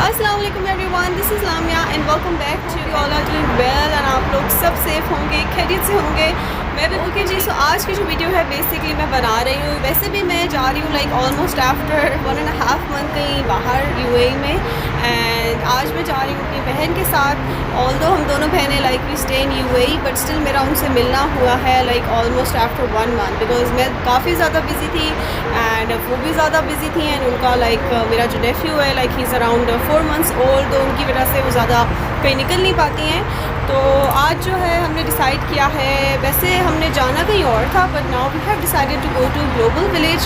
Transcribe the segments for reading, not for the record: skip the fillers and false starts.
अस्सलाम वालेकुम everyone, this is Lamia and welcome back to you all are doing well and आप लोग सब सेफ होंगे, खैरियत से होंगे। मैं भी ओके जी। सो आज की जो वीडियो है बेसिकली मैं बना रही हूँ, वैसे भी मैं जा रही हूँ लाइक ऑलमोस्ट आफ्टर 1.5 मंथ कहीं बाहर यूएई में। एंड आज मैं जा रही हूँ अपनी बहन के साथ। ऑल्दो हम दोनों बहनें like we stay in UAE, but still मेरा उनसे मिलना हुआ है like almost after 1 month, because मैं काफ़ी ज़्यादा बिजी थी एंड वो भी ज़्यादा बिजी थी। एंड उनका लाइक मेरा जो नेफ्यू है like he is around 4 months old, तो उनकी वजह से वो ज़्यादा कहीं निकल नहीं पाती हैं। तो आज जो है हमने डिसाइड किया है, वैसे हमने जाना कहीं और था, but now we have decided to go to global village.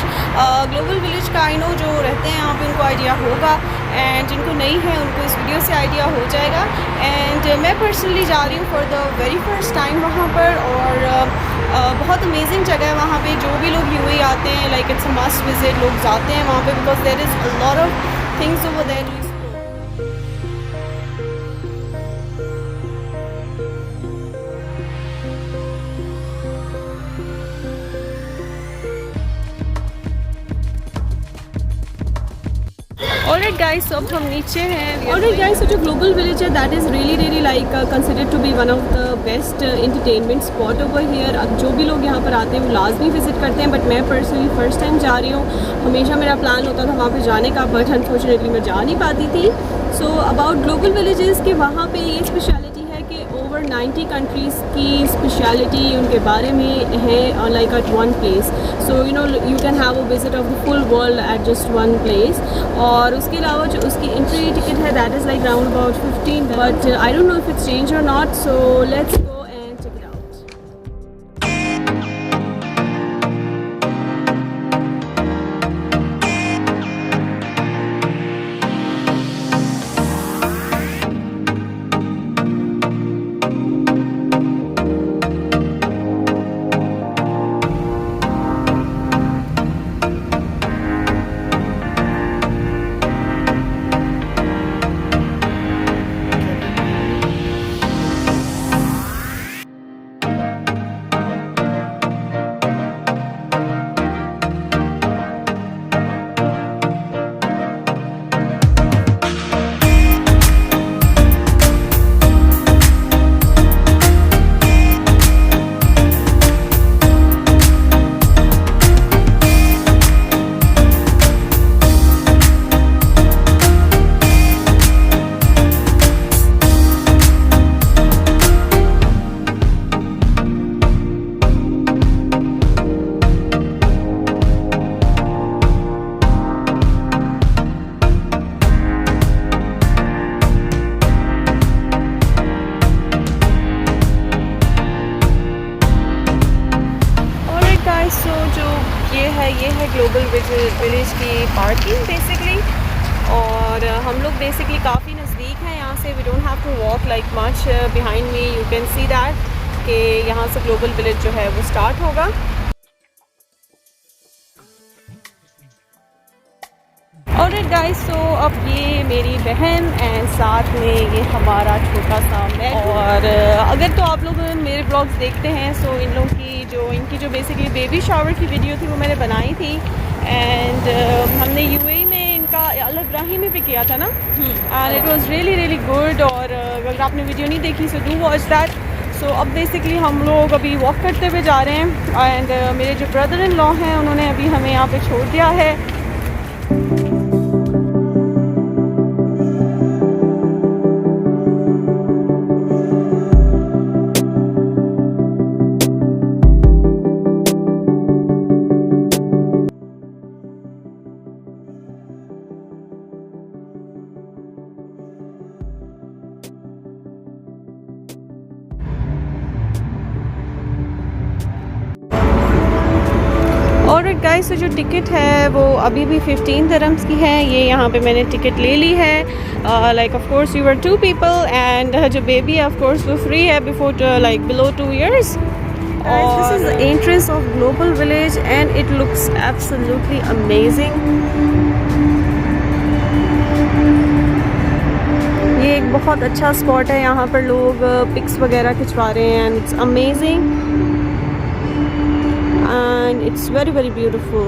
Global village का आई नो जो रहते हैं यहाँ पे उनको आइडिया होगा, एंड जिनको नहीं है उनको इस वीडियो से आइडिया हो जाएगा। एंड मैं पर्सनली जा रही हूँ for the very first time वहाँ पर, और बहुत अमेजिंग जगह है वहाँ पे। जो भी लोग यूएई आते हैं like it's a must visit, लोग जाते हैं वहाँ पे because there is a lot of things over there to. Alright guys, तो अब हम नीचे हैं। ऑलराइट गाइस, तो जो ग्लोबल विलेज है that is really like considered to be one of the best entertainment spot over here. अब जो भी लोग यहाँ पर आते हैं वो लाजमी विजिट करते हैं, बट मैं पर्सनली फ़र्स्ट टाइम जा रही हूँ। हमेशा मेरा प्लान होता था वहाँ पर जाने का, बट अनफॉर्चुनेटली मैं जा नहीं पाती थी। सो अबाउट ग्लोबल विलेजेस के वहाँ पर ये स्पेशलिटी है कि ओवर 90 कंट्रीज़ की स्पेशलिटी उनके बारे में है like at one place. So you know you can have a visit of the full world at just one place. और उसके अलावा जो उसकी एंट्री टिकट है that is like round about 15, but I don't know if it's change or not. So let's go and check it out. ये है global village की parking basically. और हम लोग बेसिकली काफ़ी नज़दीक हैं यहाँ से। We don't have to walk like much behind me, you can see that कि यहाँ से ग्लोबल विलेज जो है वो स्टार्ट होगा। ऑलराइट गाइस, सो अब ये मेरी बहन एंड साथ में ये हमारा छोटा सा मैं। और अगर तो आप लोग मेरे ब्लॉग्स देखते हैं सो इन लोगों की इनकी जो बेसिकली बेबी शावर की वीडियो थी वो मैंने बनाई थी। एंड हमने यूएई में इनका अल इब्राहिमी पे किया था ना, and it was really good. और अगर आपने वीडियो नहीं देखी सो डू वॉच दैट। सो अब बेसिकली हम लोग अभी वॉक करते हुए जा रहे हैं। एंड मेरे जो ब्रदर इन लॉ हैं उन्होंने अभी हमें यहाँ पे छोड़ दिया है। ऑलराइट गाइस, तो जो टिकट है वो अभी भी 15 दिरहम्स की है। ये यहाँ पे मैंने टिकट ले ली है। Like of course we were 2 people, and जो बेबी है ऑफ कोर्स वो फ्री है before like below 2 years। This is the entrance of Global Village and it looks absolutely amazing. ये एक बहुत अच्छा स्पॉट है, यहाँ पर लोग पिक्स वगैरह खिंचवा रहे हैं and it's amazing and it's very very beautiful.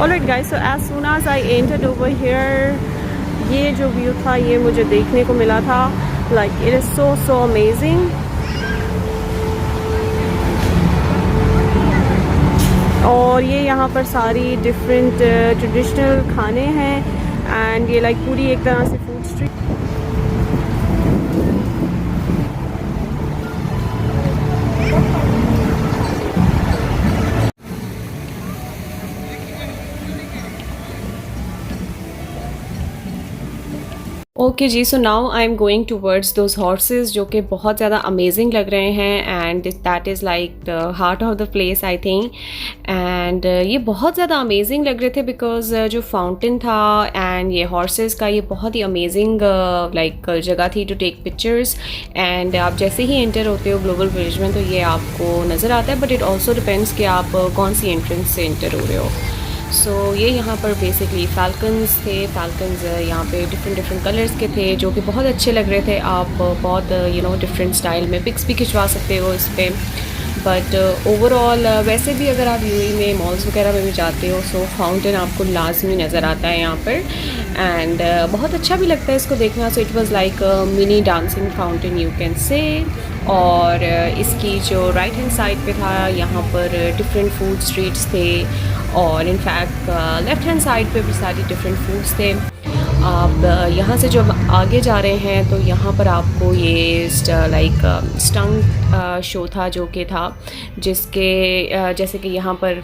Alright guys, so as soon as I entered over here, ये जो व्यू था ये मुझे देखने को मिला था. Like it is so amazing. और ये यहाँ पर सारी डिफरेंट ट्रेडिशनल खाने हैं एंड ये लाइक पूरी एक तरह से फूड स्ट्रीट. ओके जी, so now I am going towards those horses जो कि बहुत ज़्यादा अमेजिंग लग रहे हैं and that is like the heart of the place I think. And ये बहुत ज़्यादा अमेजिंग लग रहे थे बिकॉज जो फाउंटेन था एंड ये हॉर्सेस का ये बहुत ही अमेजिंग लाइक जगह थी टू टेक पिक्चर्स. एंड आप जैसे ही एंटर होते हो ग्लोबल विलेज में तो ये आपको नज़र आता है, बट इट ऑल्सो डिपेंड्स कि आप कौन सी एंट्रेंस से एंटर हो रहे हो. सो ये यहाँ पर बेसिकली फाल्कन्स थे. फाल्कन्स यहाँ पे डिफरेंट कलर्स के थे जो कि बहुत अच्छे लग रहे थे. आप बहुत डिफरेंट स्टाइल में पिक्स भी खिंचवा सकते हो इस पर. बट ओवरऑल वैसे भी अगर आप यूएई में मॉल्स वगैरह में भी जाते हो सो फाउंटेन आपको लाजमी नज़र आता है यहाँ पर. एंड बहुत अच्छा भी लगता है इसको देखना. So it was like mini dancing fountain you can say. और इसकी जो राइट हैंड साइड पे था यहाँ पर डिफरेंट फूड स्ट्रीट्स थे और इनफैक्ट लेफ़्ट हैंड साइड पे भी सारी डिफरेंट फूड्स थे. आप यहाँ से जब आगे जा रहे हैं तो यहाँ पर आपको ये लाइक स्टंट शो था जो कि था जिसके जैसे कि यहाँ पर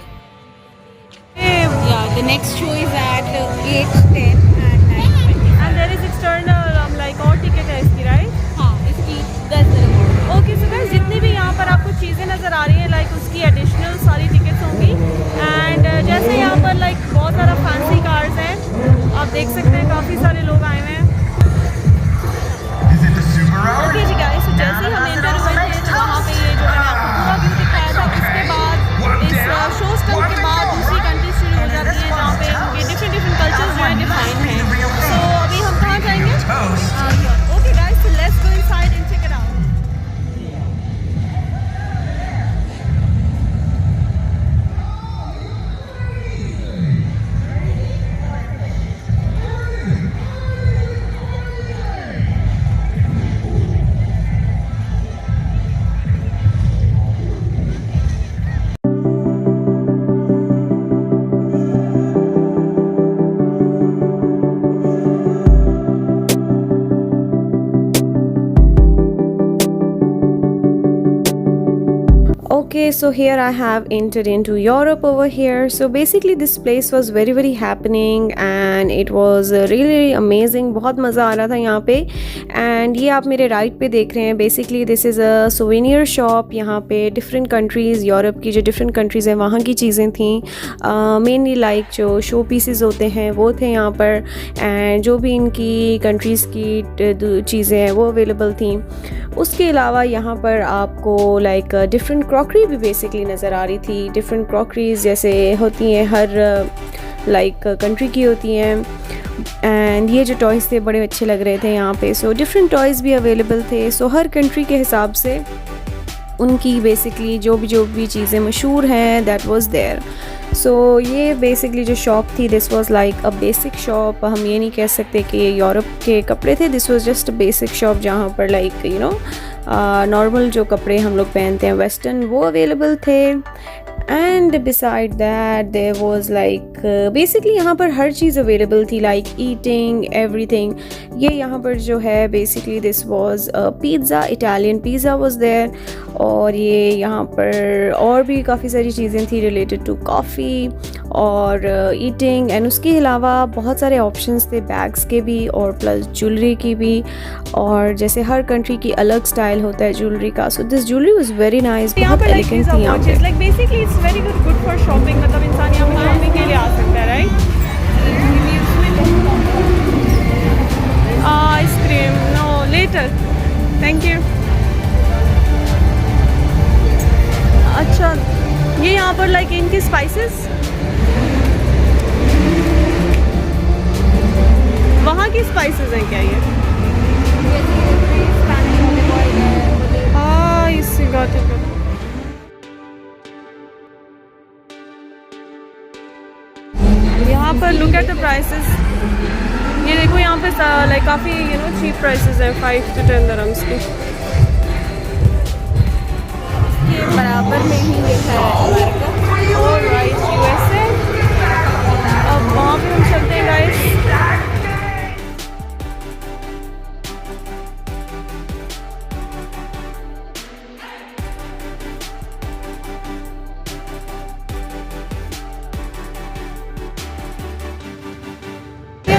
The next show is at 8:10 and 9:20. and there is external like और टिकट है इसकी राइट. हाँ, इसकी 10 dirham. ओके सो गाइस जितनी भी यहाँ पर आपको चीज़ें नज़र आ रही हैं लाइक उसकी एडिशनल सारी टिकट्स होंगी. एंड जैसे यहाँ पर लाइक बहुत सारा फैंसी कार्स हैं. आप देख सकते हैं काफ़ी सारे लोग आए हुए हैं. ओके जी गाइस, तो जैसे ही हम एंटर हुए थे तो वहाँ पे ये जो मैंने आपको पूरा व्यू दिखाया था उसके बाद इस शो स्टॉप के बाद दूसरी कंट्री शुरू हो जाती है जहाँ पे उनके डिफरेंट कल्चर्स जो है डिफाइन हैं. सो अभी हम कहाँ जाएंगे? Okay guys, so let's go inside and check it out. Okay, so here I have entered into Europe over here. So basically this place was very happening and it was really amazing. बहुत मज़ा आ रहा था यहाँ पे. And ये आप मेरे right पे देख रहे हैं basically this is a souvenir shop. यहाँ पे डिफरेंट कंट्रीज़ यूरोप की जो डिफरेंट कंट्रीज़ हैं वहाँ की चीज़ें थी. मेनली लाइक जो शो पीसेस होते हैं वो थे यहाँ पर. एंड जो भी इनकी कंट्रीज़ की चीज़ें हैं वो अवेलेबल थी. उसके अलावा यहाँ पर आपको लाइक डिफरेंट क्रॉकरी भी बेसिकली नज़र आ रही थी. डिफरेंट क्रॉकरीज जैसे होती हैं हर लाइक कंट्री की होती हैं. एंड ये जो टॉयज़ थे बड़े अच्छे लग रहे थे यहाँ पे. सो डिफरेंट टॉयज़ भी अवेलेबल थे. सो हर कंट्री के हिसाब से उनकी बेसिकली जो भी चीज़ें मशहूर हैं दैट वाज देयर. सो ये बेसिकली जो शॉप थी this was like a basic shop. हम ये नहीं कह सकते कि ये यूरोप के कपड़े थे. This was just a basic shop जहाँ पर लाइक नॉर्मल जो कपड़े हम लोग पहनते हैं वेस्टर्न वो अवेलेबल थे. And beside that there was like basically यहाँ पर हर चीज़ अवेलेबल थी लाइक ईटिंग एवरीथिंग. ये यहाँ पर जो है basically this was pizza, Italian pizza was there. और ये यहाँ पर और भी काफ़ी सारी चीज़ें थी रिलेटेड टू कॉफ़ी और ईटिंग. एंड उसके अलावा बहुत सारे ऑप्शंस थे बैग्स के भी और प्लस ज्वेलरी की भी. और जैसे हर कंट्री की अलग स्टाइल होता है ज्वेलरी का. So this jewellery was very nice, बहुत एलिगेंट थी यहाँ पे. Like basically it's very good for shopping. मतलब इंसान यहाँ पे शॉपिंग के लिए आ सकता है right. Ice cream no later thank you. अच्छा ये यहाँ पर लाइक इनकी स्पाइसेस वहाँ की स्पाइसेस हैं क्या ये? हाँ इसी गॉट इट. पर लुक एट द प्राइसेस। ये देखो यहाँ पे लाइक काफ़ी चीप प्राइसेस है, 5 to 10 dirhams की। ये बराबर में ही ये है अमेरिका। Alright, USA। अब वहाँ पे हम चलते हैं गाइस।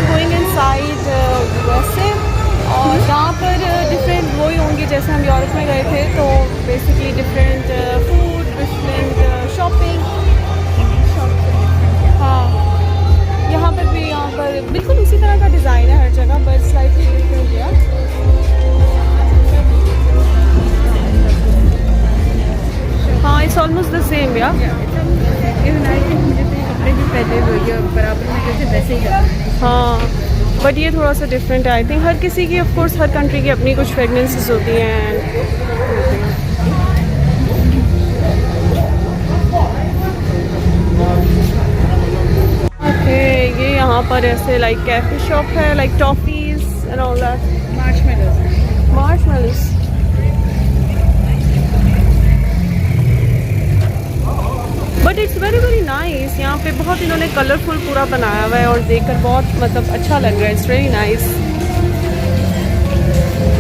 गोइंग इनसाइड USA, और यहाँ पर डिफरेंट वही होंगी जैसे हम यूरोप में गए थे, तो basically different food, different shopping. हाँ, यहाँ पर भी, यहाँ पर बिल्कुल उसी तरह का डिज़ाइन है हर जगह, बट स्लाइटली डिफरेंट है। हाँ, इट्स ऑलमोस्ट द सेम या। इवन आई थिंक मुझे तो ये कपड़े भी पहले हुए बराबर में जैसे वैसे ही लग रहे हैं। हाँ, बट ये थोड़ा सा डिफरेंट है। आई थिंक हर किसी की, ऑफ कोर्स हर कंट्री की अपनी कुछ फ्रेगनेंसेस होती हैं। ओके, ये यहाँ पर ऐसे लाइक कैफे शॉप है, like toffees and all that. Marshmallows. But it's very very nice. यहाँ पे बहुत इन्होंने कलरफुल पूरा बनाया हुआ है और देखकर बहुत मतलब अच्छा लग रहा है। It's very nice.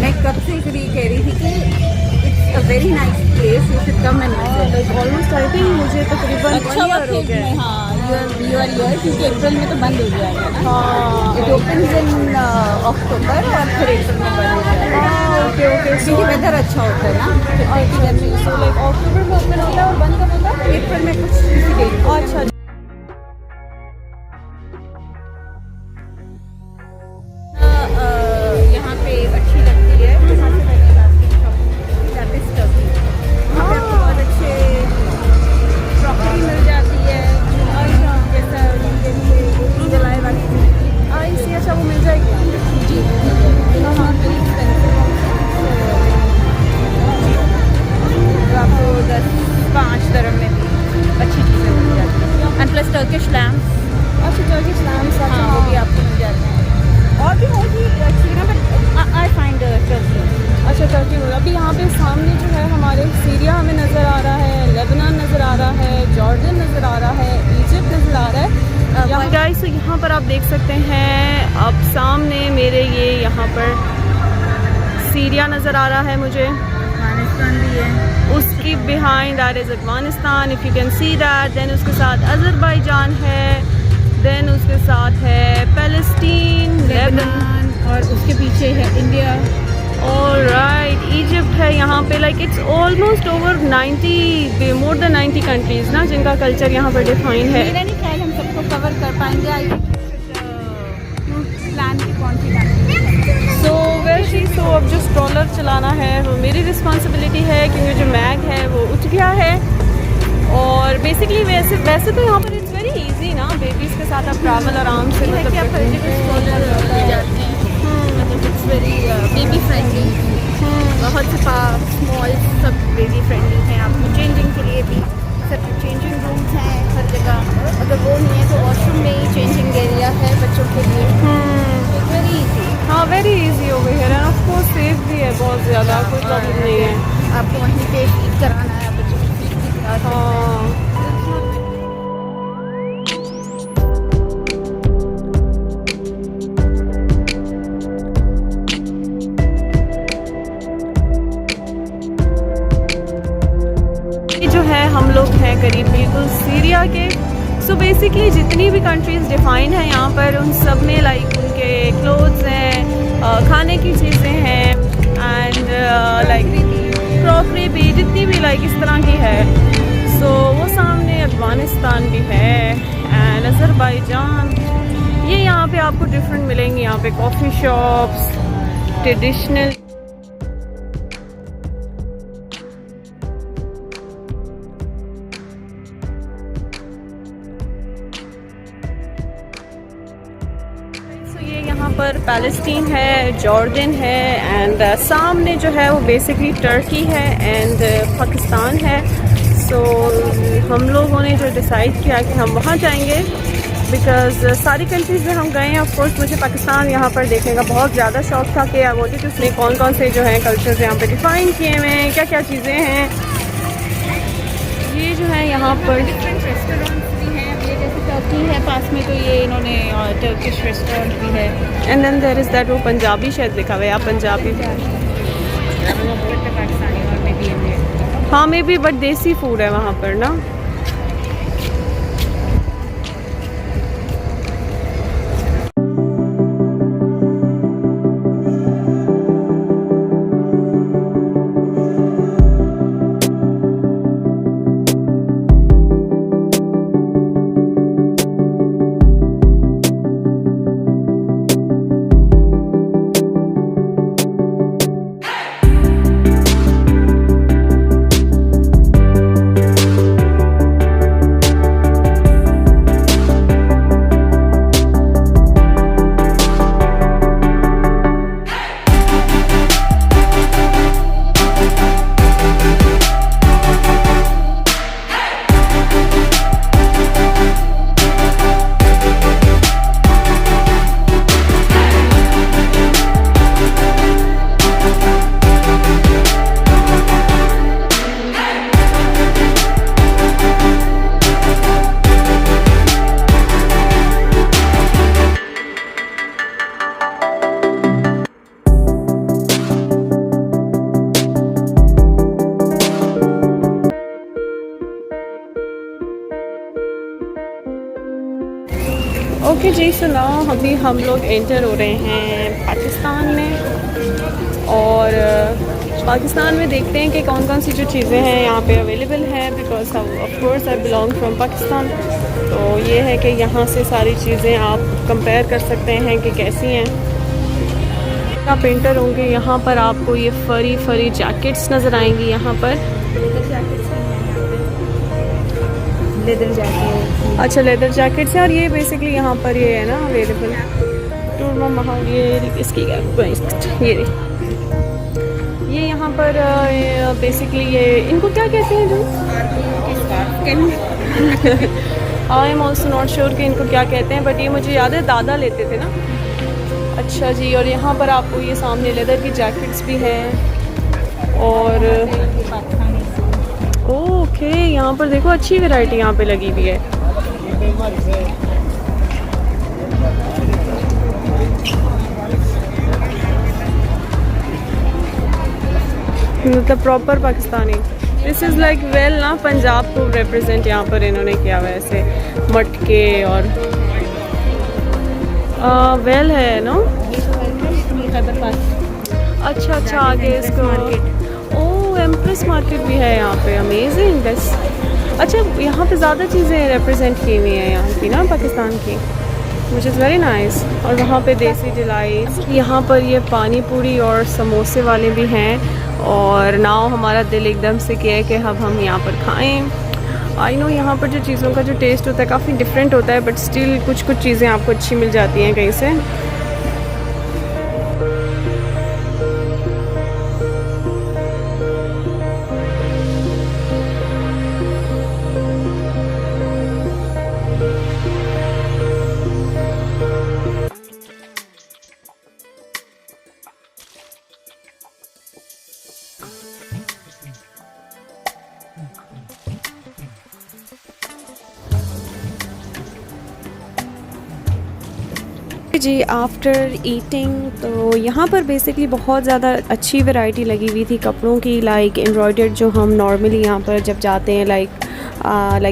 मैं कब से इसलिए कह रही थी कि it's a very nice place, you should come and visit. Almost I think मुझे तकरीबन 1 year हो गया है। हाँ, यू आर हियर क्योंकि अप्रैल में तो बंद हो जाएगा ना। हाँ, इट ओपन्स इन अक्टूबर और फिर अप्रैल में बंद हो जाएगा। Okay okay. क्योंकि वेदर अच्छा होता है ना। सो लाइक अक्टूबर में ओपन होता है और बंद कब होता है? अप्रैल में कुछ इसी डेट। अच्छा। यहाँ पे अच्छी लगती है, यहाँ से मैंने बास्केट शॉपिंग टर्की। यहाँ पे आपको बहुत अच्छे क्रॉकरी मिल जाती है, जैसा जलाए वाली इसी अच्छा वो मिल जाएगी। जी यहाँ पे आपको 10-5 dirham में भी अच्छी चीज़ें मिल जाती हैं। And plus Turkish lamp. अच्छा, टर्किश लैम्प्स। हाँ, वो भी आपको मिल जाते हैं। और भी होगी अच्छी ना, बट आई फाइंड टर्की। अच्छा, टर्की हो। अभी यहाँ पे सामने जो है हमारे सीरिया हमें नज़र आ रहा है, लेबनान नज़र आ रहा है, जॉर्डन नज़र आ रहा है, इजिप्ट नज़र आ रहा है। गाइस, तो यहाँ पर आप देख सकते हैं, अब सामने मेरे ये यहाँ पर सीरिया नज़र आ रहा है मुझे। अफगानिस्तान भी है। उसकी behind that is Afghanistan, if you can see that. Then उसके साथ अज़रबैजान है, देन उसके साथ है पैलेस्टीन, लेबनान, और उसके पीछे है इंडिया। ऑलराइट, इजिप्ट है यहाँ पे। Like it's almost over 90, more than 90 countries ना जिनका कल्चर यहाँ पर डिफाइन है। मेरा नहीं ख्याल हम सबको कवर कर पाएंगे। आई थिंक प्लान की कौन सी कंट्री। सो वैसे सो अब जो स्ट्रॉलर चलाना है वो मेरी रिस्पॉन्सिबिलिटी है, क्योंकि जो मैग है वो उठ गया है। और बेसिकली वैसे तो यहाँ पर इट्स वेरी इजी ना, बेबीज़ के साथ आप ट्रैवल आराम से कि आप हर जगह स्ट्रॉलर ले जाते हैं, मतलब इट्स वेरी बेबी फ्रेंडली। बहुत से मॉल सब बेबी फ्रेंडली हैं। आपको चेंजिंग के लिए भी सब चेंजिंग रूम्स हैं हर जगह। अगर वो नहीं है तो वॉशरूम में ही चेंजिंग एरिया है बच्चों के लिए। Very easy. हाँ, वेरी इजी हो गई है, एंड ऑफ कोर्स सेफ भी है बहुत ज़्यादा, कोई प्रॉब्लम नहीं है। आपको वहीं पे फीड कराना है, बच्चों को फीड भी करा सकते हैं। हाँ, जो है हम लोग हैं करीब बिल्कुल सीरिया के। सो बेसिकली जितनी भी कंट्रीज़ डिफाइंड हैं यहाँ पर, उन सब में लाइक उनके क्लोथ्स हैं, खाने की चीज़ें हैं, एंड लाइक क्रॉकरी भी जितनी भी लाइक इस तरह की है। सो वो सामने अफगानिस्तान भी है एंड अज़रबैजान। ये यहाँ पे आपको डिफरेंट मिलेंगी। यहाँ पे कॉफ़ी शॉप्स, ट्रेडिशनल पर पैलेस्टीन है, जॉर्डन है, एंड सामने जो है वो बेसिकली टर्की है एंड पाकिस्तान है। सो हम लोगों ने जो डिसाइड किया कि हम वहाँ जाएंगे। बिकॉज सारी कंट्रीज़ में हम गए हैं। ऑफ कोर्स मुझे पाकिस्तान यहाँ पर देखने का बहुत ज़्यादा शौक था कि वो कि उसने कौन कौन से जो हैं कल्चर्स यहाँ पे डिफाइन किए हुए हैं, क्या क्या चीज़ें हैं। ये जो है यहाँ पर डिफरेंट रेस्टोरेंट्स भी हैं। ये जैसे टर्की है पास में, तो ये इन्होंने टर्किश रेस्टोरेंट भी है। And then there is that वो पंजाबी शायद लिखा हुआ है, आप पंजाबी पाकिस्तानी और में भी है। हाँ मे बी, बट देसी फूड है वहाँ पर ना। ओके जी, सुना अभी हम लोग एंटर हो रहे हैं पाकिस्तान में, और पाकिस्तान में देखते हैं कि कौन कौन सी जो चीज़ें हैं यहाँ पे अवेलेबल हैं। Because of course I belong from Pakistan, तो ये है कि यहाँ से सारी चीज़ें आप कंपेयर कर सकते हैं कि कैसी हैं। आप एंटर होंगे यहाँ पर आपको ये फरी जैकेट्स नज़र आएंगी। यहाँ पर लेदर जैकेट, अच्छा लेदर जैकेट्स है, और ये बेसिकली यहाँ पर ये है ना अवेलेबल। टूरमा महंग, ये इसकी क्या प्राइस, ये यहाँ पर बेसिकली ये इनको क्या कहते हैं जो I am also not sure कि इनको क्या कहते हैं, बट ये मुझे याद है दादा लेते थे ना। अच्छा जी, और यहाँ पर आपको ये सामने लेदर की जैकेट्स भी हैं। और ओके यहाँ पर देखो अच्छी वैरायटी यहाँ पे लगी हुई है। मतलब proper Pakistani. This is like well ना, पंजाब को रिप्रेजेंट यहाँ पर इन्होंने किया हुआ है ऐसे मटके और वेल है नो। अच्छा आगे इसको एम्प्रेस मार्केट भी है यहाँ पे। Amazing this. अच्छा यहाँ पे ज़्यादा चीज़ें रिप्रेजेंट की हुई हैं यहाँ की ना पाकिस्तान की, विच इज़ वेरी नाइस। और वहाँ पे देसी जलाई, यहाँ पर ये पानी पूरी और समोसे वाले भी हैं। और नाउ हमारा दिल एकदम से किया है कि अब हम यहाँ पर खाएं। आई नो यहाँ पर जो चीज़ों का जो टेस्ट होता है काफ़ी डिफरेंट होता है, बट स्टिल कुछ चीज़ें आपको अच्छी मिल जाती हैं कहीं से। जी आफ्टर ईटिंग तो यहाँ पर बेसिकली बहुत ज़्यादा अच्छी वैरायटी लगी हुई थी कपड़ों की, लाइक एम्ब्रॉयडर्ड जो हम नॉर्मली यहाँ पर जब जाते हैं like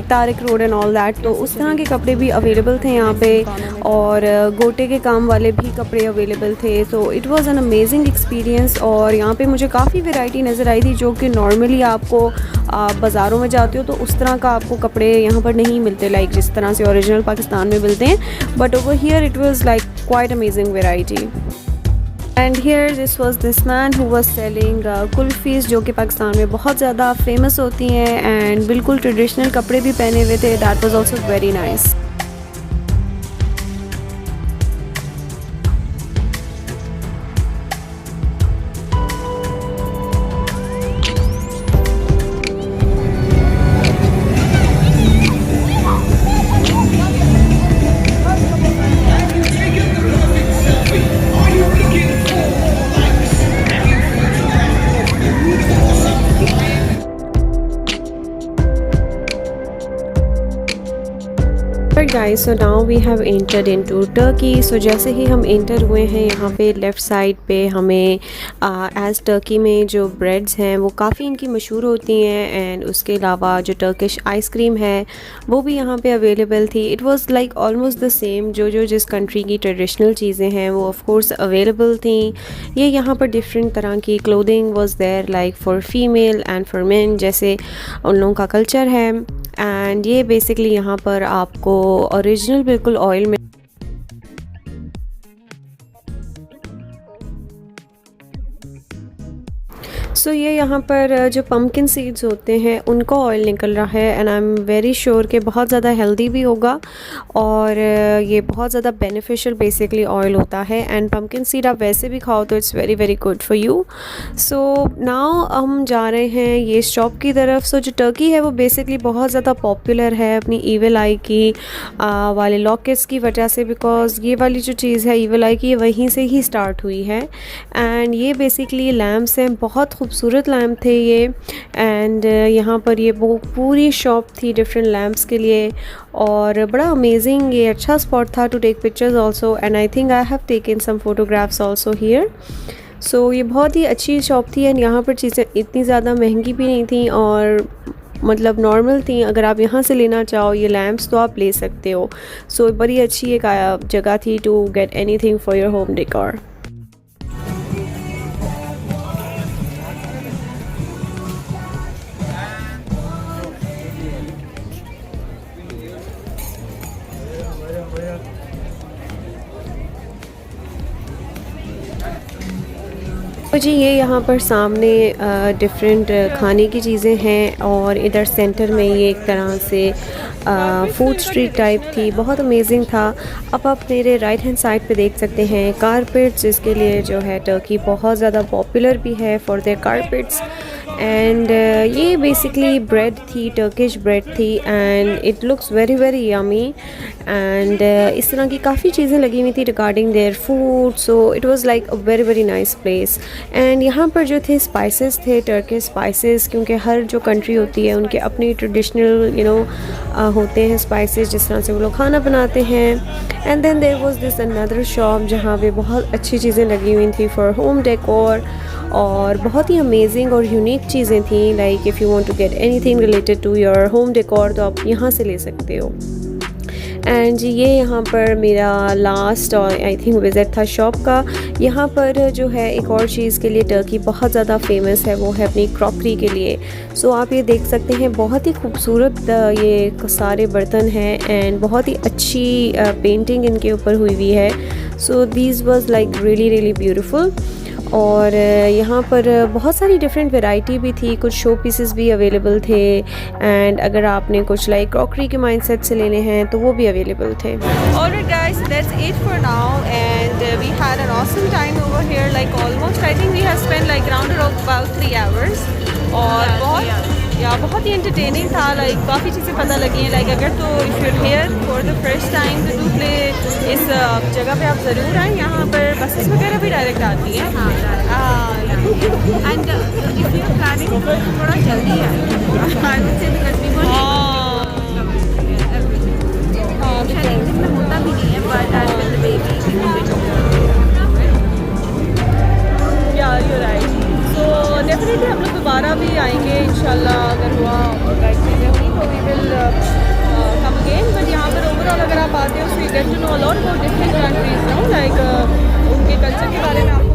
Tariq road and all that, तो उस तरह के कपड़े भी अवेलेबल थे यहाँ पे। और गोटे के काम वाले भी कपड़े अवेलेबल थे। तो it was an amazing experience. और यहाँ पे मुझे काफ़ी वैरायटी नज़र आई थी जो कि नॉर्मली आपको बाज़ारों में जाते हो तो उस तरह का आपको कपड़े यहाँ पर नहीं मिलते, लाइक जिस तरह से ओरिजिनल पाकिस्तान में मिलते हैं। But over here it was like quite amazing variety. And here this was this man who was selling kulfis, जो कि पाकिस्तान में बहुत ज़्यादा फेमस होती हैं, एंड बिल्कुल ट्रेडिशनल कपड़े भी पहने हुए थे। That was also very nice. Alright guys, so now we have entered into Turkey. So जैसे ही हम एंटर हुए हैं यहाँ पे लेफ़्ट साइड पे हमें एज़ टर्की में जो ब्रेड्स हैं वो काफ़ी इनकी मशहूर होती हैं एंड उसके अलावा जो टर्किश आइसक्रीम है वो भी यहाँ पे अवेलेबल थी. It was like almost the same. जो जिस कंट्री की ट्रेडिशनल चीज़ें हैं वो ऑफ कोर्स अवेलेबल थी. ये यहाँ पर डिफरेंट तरह की clothing was there like for female and for men, जैसे उन लोगों का कल्चर है. एंड ये बेसिकली यहाँ पर आपको ओरिजिनल बिल्कुल ऑयल में सो ये यहाँ पर जो पम्पकिन सीड्स होते हैं उनको ऑयल निकल रहा है and I am very sure कि बहुत ज़्यादा हेल्दी भी होगा और ये बहुत ज़्यादा बेनिफिशियल बेसिकली ऑयल होता है. एंड पम्पकिन सीड आप वैसे भी खाओ तो it's very very good for you. So now हम जा रहे हैं ये शॉप की तरफ. सो जो टर्की है वो बेसिकली बहुत ज़्यादा पॉपुलर है अपनी ईविल आई की वाले लॉकेट्स की वजह से, बिकॉज ये वाली जो चीज़ है ईविल आई की वहीं से ही स्टार्ट हुई है. एंड ये बेसिकली लैम्प्स हैं, बहुत खूबसूरत लैम्प थे ये. एंड यहाँ पर ये वो पूरी शॉप थी डिफरेंट लैम्प्स के लिए और बड़ा अमेजिंग ये अच्छा स्पॉट था to take pictures also. And I think I have taken some photographs also here. So ये बहुत ही अच्छी शॉप थी एंड यहाँ पर चीज़ें इतनी ज़्यादा महंगी भी नहीं थी और मतलब नॉर्मल थी. अगर आप यहाँ से लेना चाहो ये लैम्प्स तो आप ले सकते हो. सो बड़ी अच्छी एक जगह थी to get anything for your home decor. तो जी ये यहाँ पर सामने डिफरेंट खाने की चीज़ें हैं और इधर सेंटर में ये एक तरह से फूड स्ट्रीट टाइप थी. बहुत अमेजिंग था. अब आप मेरे राइट हैंड साइड पे देख सकते हैं कारपेट्स, जिसके लिए जो है टर्की बहुत ज़्यादा पॉपुलर भी है फॉर देयर कारपेट्स. एंड ये बेसिकली ब्रेड थी, टर्किश ब्रेड थी and it looks very very yummy. And इस तरह की काफ़ी चीज़ें लगी हुई थी regarding their food. So it was like a very very nice place. And यहाँ पर जो थे स्पाइसेस थे, टर्किश स्पाइसेस, क्योंकि हर जो कंट्री होती है उनके अपनी ट्रेडिशनल होते हैं स्पाइसेस जिस तरह से वो लोग खाना बनाते हैं. And then there was this another shop जहाँ पे बहुत अच्छी चीज़ें लगी हुई थी फॉर होम डेकोर और बहुत ही अमेजिंग और यूनिक चीज़ें थी. Like if you want to get anything related to your home decor तो आप यहाँ से ले सकते हो. एंड जी ये यहाँ पर मेरा लास्ट और आई थिंक विज़िट था शॉप का. यहाँ पर जो है एक और चीज़ के लिए टर्की बहुत ज़्यादा फेमस है, वो है अपनी क्रॉकरी के लिए. सो आप ये देख सकते हैं बहुत ही खूबसूरत ये सारे बर्तन हैं एंड बहुत ही अच्छी पेंटिंग इनके ऊपर हुई हुई है. So these was like really really beautiful. और यहाँ पर बहुत सारी डिफरेंट वैरायटी भी थी, कुछ शो पीसेस भी अवेलेबल थे. एंड अगर आपने कुछ लाइक क्रॉकरी के माइंडसेट से लेने हैं तो वो भी अवेलेबल थे. Alright guys, that's it for now and we had an awesome time over here, like almost I think we have spent like round about 3 hours और बहुत ही एंटरटेनिंग था. लाइक काफ़ी चीज़ें पता लगी हैं. लाइक अगर तो if you here for the first time तो डू प्ले इस जगह पे आप ज़रूर आएँ. यहाँ पर बसेस वगैरह भी डायरेक्ट आती हैं. एंड इफ यू प्लानिंग थोड़ा जल्दी है I would say because we want एक दिन में होता भी नहीं है but as with the baby you're right. So definitely हम लोग दोबारा भी आएंगे इंशाल्लाह. अगर हुआ और लाइक चीज़ें हुई तो we will come again. But यहाँ पर ओवरऑल अगर आप आते हो so you get to know a lot about different countries, no? Like उनके कल्चर के बारे में आप